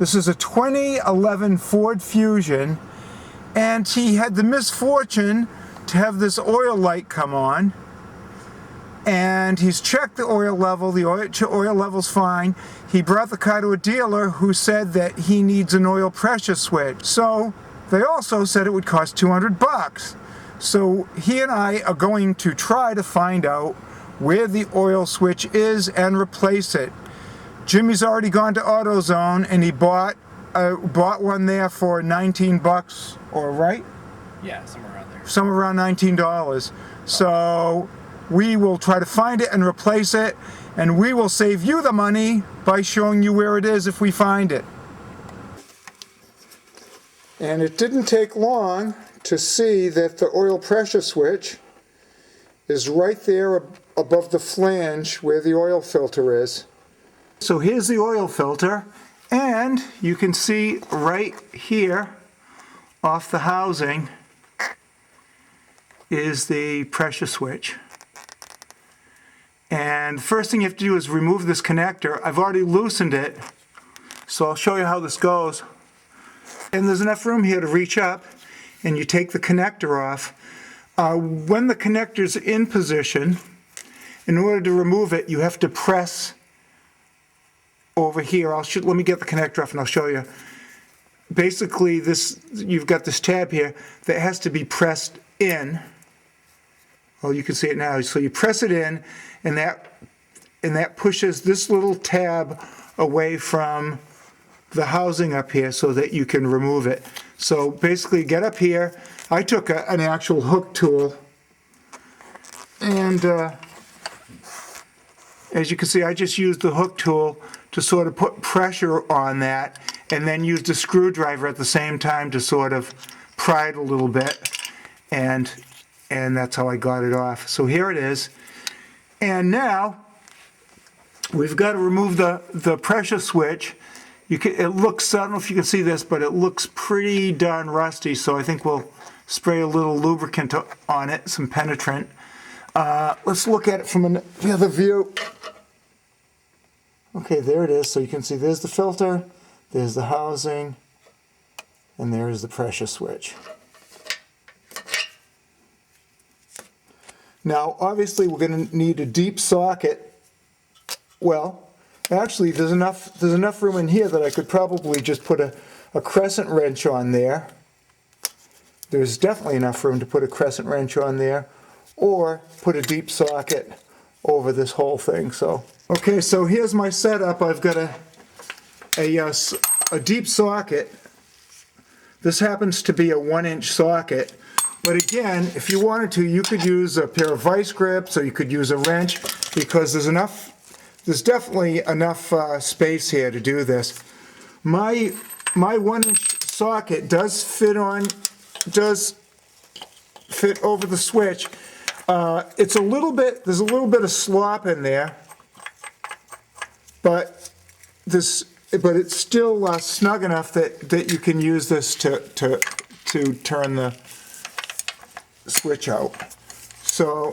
This is a 2011 Ford Fusion, and he had the misfortune to have this oil light come on, and he's checked the oil level. The oil level's fine. He brought the car to a dealer who said that he needs an oil pressure switch. So they also said it would cost $200. So he and I are going to try to find out where the oil switch is and replace it. Jimmy's already gone to AutoZone and he bought one there for $19, or right? Yeah, somewhere around there. Somewhere around $19. So we will try to find it and replace it, and we will save you the money by showing you where it is if we find it. And it didn't take long to see that the oil pressure switch is right there above the flange where the oil filter is. So here's the oil filter, and you can see right here off the housing is the pressure switch. And the first thing you have to do is remove this connector. I've already loosened it, so I'll show you how this goes. And there's enough room here to reach up, and you take the connector off. When the connector's in position, in order to remove it, you have to press over here. Let me get the connector off and I'll show you. Basically, you've got this tab here that has to be pressed in. Well, you can see it now. So you press it in, and that pushes this little tab away from the housing up here so that you can remove it. So basically, get up here. I took an actual hook tool, and as you can see, I just used the hook tool to sort of put pressure on that, and then used a screwdriver at the same time to sort of pry it a little bit, and that's how I got it off. So here it is. And now we've got to remove the pressure switch. It looks, I don't know if you can see this, but it looks pretty darn rusty, so I think we'll spray a little lubricant on it, some penetrant. Let's look at it from the other view. Okay, there it is. So you can see there's the filter, there's the housing, and there's the pressure switch. Now, obviously, we're going to need a deep socket. Well, actually, there's enough room in here that I could probably just put a crescent wrench on there. There's definitely enough room to put a crescent wrench on there, or put a deep socket over this whole thing. So, okay, so here's my setup. I've got a deep socket. This happens to be a 1-inch socket. But again, if you wanted to, you could use a pair of vice grips, or you could use a wrench, because there's definitely enough space here to do this. My 1-inch socket does fit over the switch. There's a little bit of slop in there, but it's still snug enough that you can use this to turn the switch out. So,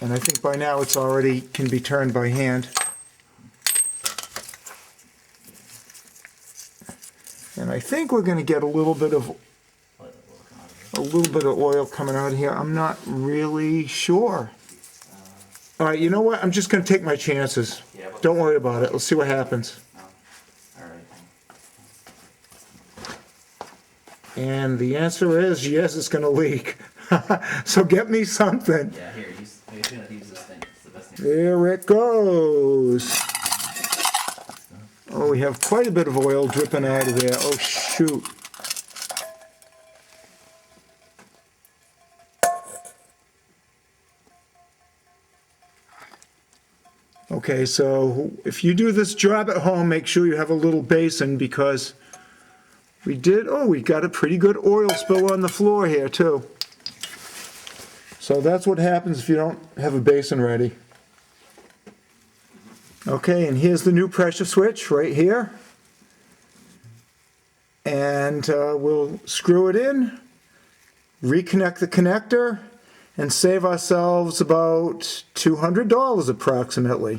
and I think by now it's already can be turned by hand. And I think we're going to get a little bit of oil coming out of here. I'm not really sure. All right, you know what? I'm just going to take my chances. Don't worry about it. Let's see what happens. And the answer is yes, it's going to leak. So get me something. Yeah, here, use this thing. It's the best thing. There it goes. Oh, we have quite a bit of oil dripping out of there. Oh, shoot. Okay, so if you do this job at home, make sure you have a little basin, because we got a pretty good oil spill on the floor here too. So that's what happens if you don't have a basin ready. Okay, and here's the new pressure switch right here. And we'll screw it in, reconnect the connector, and save ourselves about $200 approximately.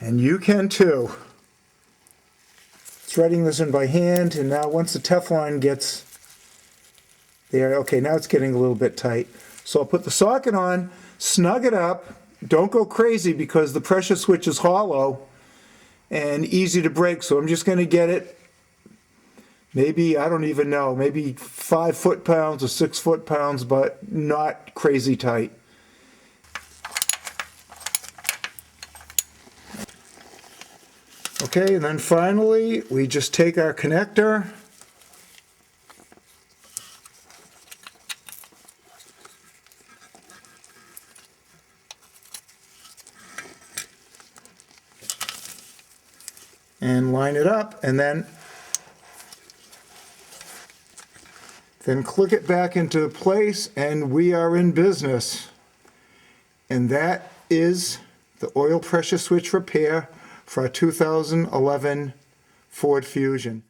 And you can too. Threading this in by hand, and now once the Teflon gets there, okay, now it's getting a little bit tight. So I'll put the socket on, snug it up, don't go crazy because the pressure switch is hollow and easy to break, so I'm just gonna get it, maybe, I don't even know, maybe 5 foot-pounds or 6 foot-pounds, but not crazy tight. Okay, and then finally, we just take our connector, and line it up, and then click it back into place, and we are in business. And that is the oil pressure switch repair for our 2011 Ford Fusion.